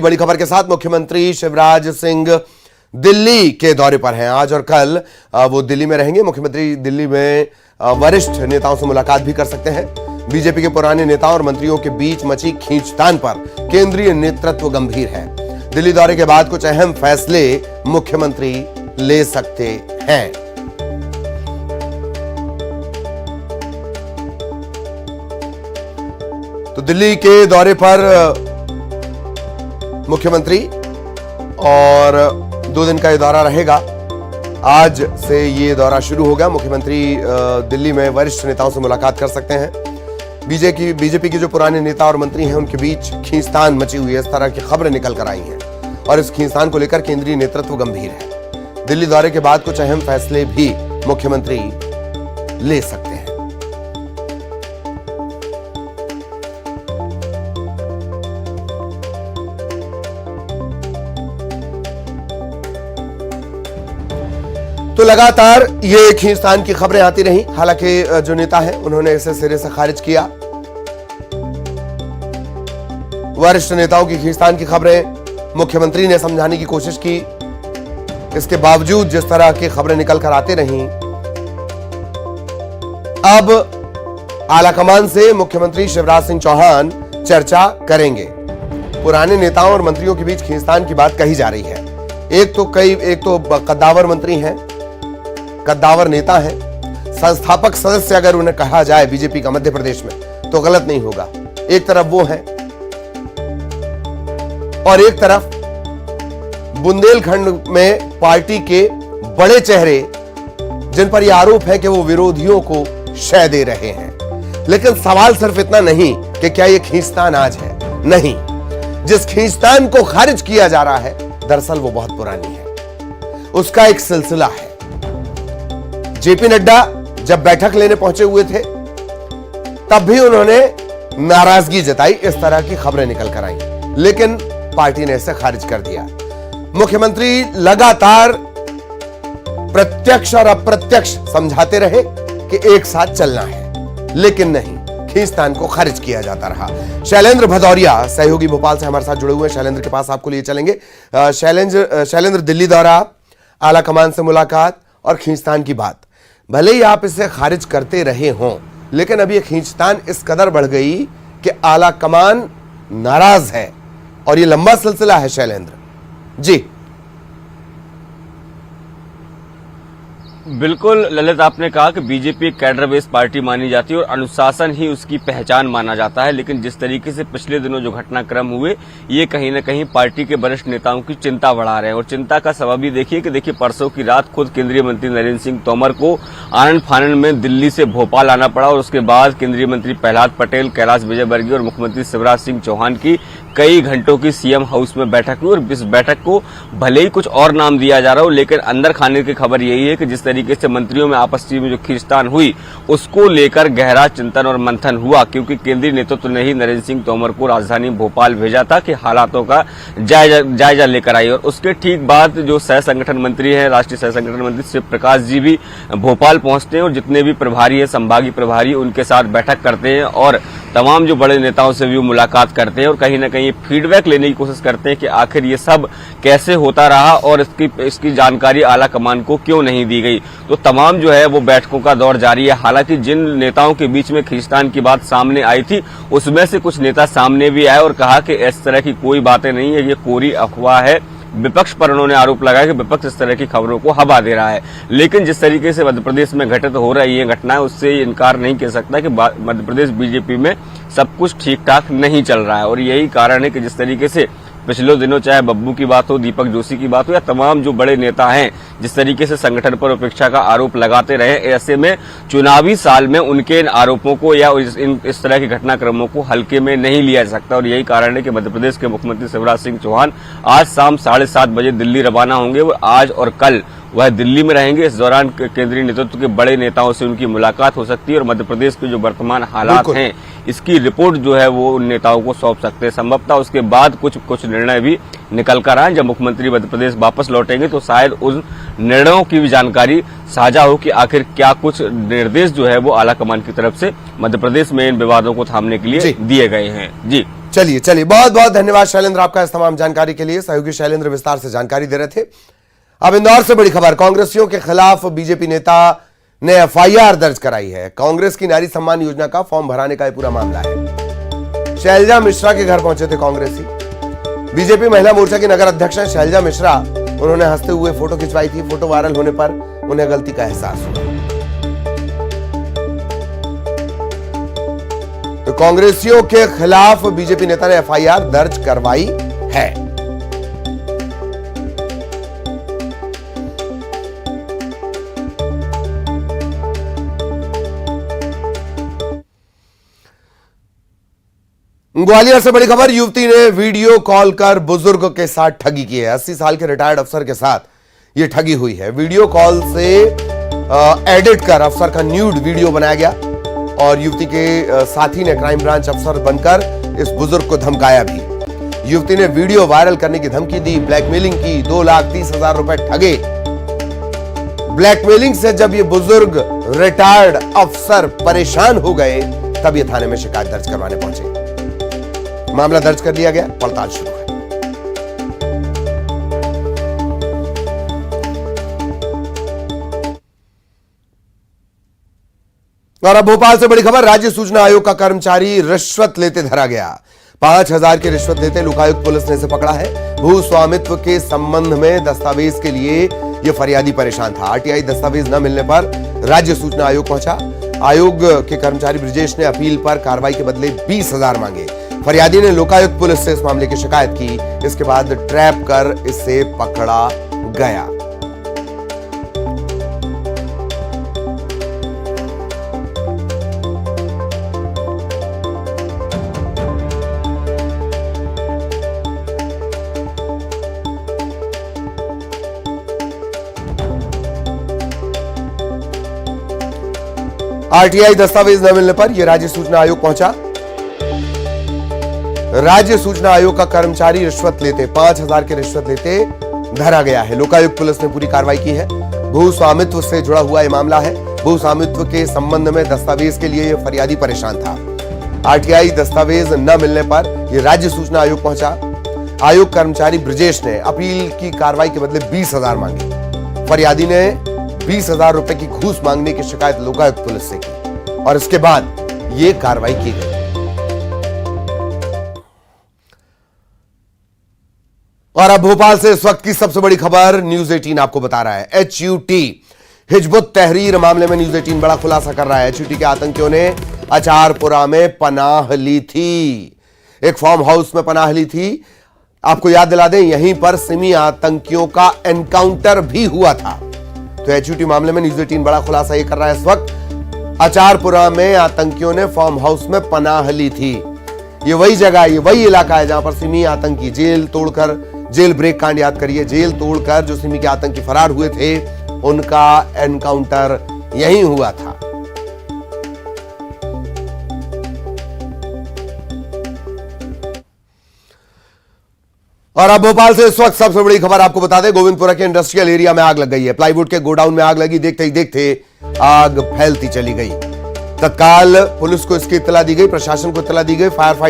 बड़ी खबर के साथ मुख्यमंत्री शिवराज सिंह दिल्ली के दौरे पर हैं। आज और कल वो दिल्ली में रहेंगे। मुख्यमंत्री दिल्ली में वरिष्ठ नेताओं से मुलाकात भी कर सकते हैं। बीजेपी के पुराने नेताओं और मंत्रियों के बीच मची खींचतान पर केंद्रीय नेतृत्व गंभीर है। दिल्ली दौरे के बाद कुछ अहम फैसले मुख्यमंत्री ले सकते हैं। तो दिल्ली के दौरे पर मुख्यमंत्री और 2 दिन का ये दौरा रहेगा। आज से ये दौरा शुरू होगा। मुख्यमंत्री दिल्ली में वरिष्ठ नेताओं से मुलाकात कर सकते हैं। बीजेपी के जो पुराने नेता और मंत्री हैं उनके बीच खींचतान मची हुई है, इस तरह की खबरें निकल कर आई हैं और इस खींचतान को लेकर केंद्रीय नेतृत्व गंभीर है। दिल्ली दौरे के बाद कुछ अहम फैसले भी मुख्यमंत्री ले सकते हैं। तो लगातार ये खींचतान की खबरें आती रही। हालांकि जो नेता हैं उन्होंने इसे सिरे से खारिज किया। वरिष्ठ नेताओं की खींचतान की खबरें मुख्यमंत्री ने समझाने की कोशिश की। इसके बावजूद जिस तरह की खबरें निकलकर आती रहीं, अब आलाकमान से मुख्यमंत्री शिवराज सिंह चौहान चर्चा करेंगे। पुराने नेताओं और मंत्रियों के बीच खींचतान की बात कही जा रही है। एक तो कद्दावर मंत्री हैं, कद्दावर नेता हैं। संस्थापक सदस्य अगर उन्हें कहा जाए बीजेपी का मध्य प्रदेश में तो गलत नहीं होगा। एक तरफ वो हैं और एक तरफ बुंदेलखंड में पार्टी के बड़े चेहरे जिन पर यह आरोप है कि वो विरोधियों को शय दे रहे हैं। लेकिन सवाल सिर्फ इतना नहीं कि क्या यह खींचतान आज है, नहीं। जिस खींचतान को खारिज किया जा रहा है दरअसल वो बहुत पुरानी है। उसका एक सिलसिला है। जेपी नड्डा जब बैठक लेने पहुंचे हुए थे तब भी उन्होंने नाराजगी जताई। इस तरह की खबरें निकल कर आई, लेकिन पार्टी ने इसे खारिज कर दिया। मुख्यमंत्री लगातार प्रत्यक्ष और अप्रत्यक्ष समझाते रहे कि एक साथ चलना है, लेकिन नहीं, खींचतान को खारिज किया जाता रहा। शैलेंद्र भदौरिया सहयोगी भोपाल से हमारे साथ जुड़े हुए हैं। शैलेंद्र के पास आपको लिए चलेंगे। शैलेंद्र, दिल्ली दौरा, आलाकमान से मुलाकात और खींचतान की बात, भले ही आप इसे खारिज करते रहे हों, लेकिन अब यह खींचतान इस कदर बढ़ गई कि आलाकमान नाराज है और यह लंबा सिलसिला है। शैलेंद्र जी। बिल्कुल ललित, आपने कहा कि बीजेपी एक कैडर बेस्ड पार्टी मानी जाती है और अनुशासन ही उसकी पहचान माना जाता है। लेकिन जिस तरीके से पिछले दिनों जो घटनाक्रम हुए, ये कहीं न कहीं पार्टी के वरिष्ठ नेताओं की चिंता बढ़ा रहे हैं। और चिंता का सबब भी देखिए परसों की रात खुद केंद्रीय मंत्री नरेंद्र सिंह तोमर को आनन फानन में दिल्ली से भोपाल आना पड़ा और उसके बाद केंद्रीय मंत्री प्रहलाद पटेल, कैलाश विजयवर्गीय और मुख्यमंत्री शिवराज सिंह चौहान की कई घंटों की सीएम हाउस में बैठक हुई। और इस बैठक को भले ही कुछ और नाम दिया जा रहा हो, लेकिन अंदर खाने की खबर यही है कि जिस तरीके से मंत्रियों में आपस में जो खींचतान हुई उसको लेकर गहरा चिंतन और मंथन हुआ, क्योंकि केंद्रीय नेतृत्व ने ही नरेंद्र सिंह तोमर को राजधानी भोपाल भेजा था कि हालातों का जायजा लेकर आई। और उसके ठीक बाद जो सह संगठन मंत्री हैं, राष्ट्रीय सह संगठन मंत्री शिव प्रकाश जी भी भोपाल पहुंचते हैं और जितने भी प्रभारी हैं, संभागीय प्रभारी, उनके साथ बैठक करते हैं और तमाम जो बड़े नेताओं से भी मुलाकात करते हैं और कहीं न कहीं फीडबैक लेने की कोशिश करते हैं कि आखिर ये सब कैसे होता रहा और इसकी जानकारी आला कमान को क्यों नहीं दी गई। तो तमाम जो है वो बैठकों का दौर जारी है। हालांकि जिन नेताओं के बीच में खींचतान की बात सामने आई थी उसमें से कुछ नेता सामने भी आए और कहा कि इस तरह की कोई बातें नहीं है, ये कोरी अफवाह है। विपक्ष पर उन्होंने आरोप लगाया कि विपक्ष इस तरह की खबरों को हवा दे रहा है। लेकिन जिस तरीके से मध्य प्रदेश में घटित हो रही है घटनाएं, उससे इनकार नहीं कर सकता कि मध्य प्रदेश बीजेपी में सब कुछ ठीक ठाक नहीं चल रहा है। और यही कारण है कि जिस तरीके से पिछले दिनों चाहे बब्बू की बात हो, दीपक जोशी की बात हो या तमाम जो बड़े नेता हैं जिस तरीके से संगठन पर उपेक्षा का आरोप लगाते रहे, ऐसे में चुनावी साल में उनके इन आरोपों को या इस तरह के घटनाक्रमों को हल्के में नहीं लिया जा सकता। और यही कारण है कि मध्य प्रदेश के मुख्यमंत्री शिवराज सिंह चौहान आज शाम 7:30 बजे दिल्ली रवाना होंगे। वो आज और कल वह दिल्ली में रहेंगे। इस दौरान केंद्रीय नेतृत्व के बड़े नेताओं से उनकी मुलाकात हो सकती है और मध्य प्रदेश के जो वर्तमान हालात हैं इसकी रिपोर्ट जो है वो उन नेताओं को सौंप सकते हैं। संभवतः उसके बाद कुछ निर्णय भी निकल कर आए। जब मुख्यमंत्री मध्य प्रदेश वापस लौटेंगे तो शायद उन निर्णयों की भी जानकारी साझा हो कि आखिर क्या कुछ निर्देश जो है वो आला कमान की तरफ से मध्य प्रदेश में इन विवादों को थामने के लिए दिए गए हैं। जी। चलिए बहुत बहुत धन्यवाद शैलेंद्र आपका इस तमाम जानकारी के लिए। सहयोगी शैलेंद्र विस्तार से जानकारी दे रहे थे। अब इंदौर से बड़ी खबर, कांग्रेसियों के खिलाफ बीजेपी नेता ने एफआईआर दर्ज कराई है। कांग्रेस की नारी सम्मान योजना का फॉर्म भराने का यह पूरा मामला है। शैलजा मिश्रा के घर पहुंचे थे कांग्रेसी। बीजेपी महिला मोर्चा की नगर अध्यक्ष हैं शैलजा मिश्रा। उन्होंने हंसते हुए फोटो खिंचवाई थी। फोटो वायरल होने पर उन्हें गलती का एहसास हुआ। तो कांग्रेसियों के खिलाफ बीजेपी नेता ने एफआईआर दर्ज करवाई है। ग्वालियर से बड़ी खबर, युवती ने वीडियो कॉल कर बुजुर्ग के साथ ठगी की है। 80 साल के रिटायर्ड अफसर के साथ यह ठगी हुई है। वीडियो कॉल से एडिट कर अफसर का न्यूड वीडियो बनाया गया और युवती के साथी ने क्राइम ब्रांच अफसर बनकर इस बुजुर्ग को धमकाया भी। युवती ने वीडियो वायरल करने की धमकी दी, ब्लैकमेलिंग की, 2,30,000 रुपए ठगे। ब्लैकमेलिंग से जब ये बुजुर्ग रिटायर्ड अफसर परेशान हो गए तब ये थाने में शिकायत दर्ज करवाने पहुंचे। मामला दर्ज कर लिया गया, पड़ताल शुरू है। और अब भोपाल से बड़ी खबर, राज्य सूचना आयोग का कर्मचारी रिश्वत लेते धरा गया। 5,000 की रिश्वत लेते लोकायुक्त पुलिस ने इसे पकड़ा है। भू स्वामित्व के संबंध में दस्तावेज के लिए यह फरियादी परेशान था। आरटीआई दस्तावेज न मिलने पर राज्य सूचना आयोग पहुंचा। आयोग के कर्मचारी ब्रिजेश ने अपील पर कार्रवाई के बदले 20,000 मांगे। फरियादी ने लोकायुक्त पुलिस से इस मामले की शिकायत की। इसके बाद ट्रैप कर इसे पकड़ा गया। आरटीआई दस्तावेज न मिलने पर यह राज्य सूचना आयोग पहुंचा। राज्य सूचना आयोग का कर्मचारी रिश्वत लेते 5,000 की रिश्वत लेते धरा गया है। लोकायुक्त पुलिस ने पूरी कार्रवाई की है। भू स्वामित्व से जुड़ा हुआ यह मामला है। भू स्वामित्व के संबंध में दस्तावेज के लिए यह फरियादी परेशान था। आरटीआई दस्तावेज न मिलने पर यह राज्य सूचना आयोग पहुंचा। आयोग कर्मचारी ब्रिजेश ने अपील की कार्रवाई के बदले 20,000 मांगे। फरियादी ने 20,000 रुपए की घूस मांगने की शिकायत लोकायुक्त पुलिस से की और इसके बाद यह कार्रवाई की गई। और अब भोपाल से इस वक्त की सबसे बड़ी खबर न्यूज 18 आपको बता रहा है। HUT हिजबुत तहरीर मामले में न्यूज 18 बड़ा खुलासा कर रहा है। HUT के आतंकियों ने अचारपुरा में पनाह ली थी। एक फार्म हाउस में पनाह ली थी। आपको याद दिला दें, यहीं पर सिमी आतंकियों का एनकाउंटर भी हुआ था। तो HUT मामले में न्यूज 18 बड़ा खुलासा यह कर रहा है इस वक्त। अचारपुरा में आतंकियों ने फार्म हाउस में पनाह ली थी। ये वही जगह, ये वही इलाका है जहां पर सिमी आतंकी जेल तोड़कर, जेल ब्रेक कांड याद करिए, जेल तोड़कर जो सिमी के आतंकी फरार हुए थे उनका एनकाउंटर यहीं हुआ था। और अब भोपाल से इस वक्त सबसे बड़ी खबर आपको बता दें, गोविंदपुरा के इंडस्ट्रियल एरिया में आग लग गई है। प्लाईवुड के गोडाउन में आग लगी। देखते ही देखते आग फैलती चली गई। तत्काल पुलिस को इसकी इत्तला दी गई, प्रशासन को इत्तला दी गई। Fire fighter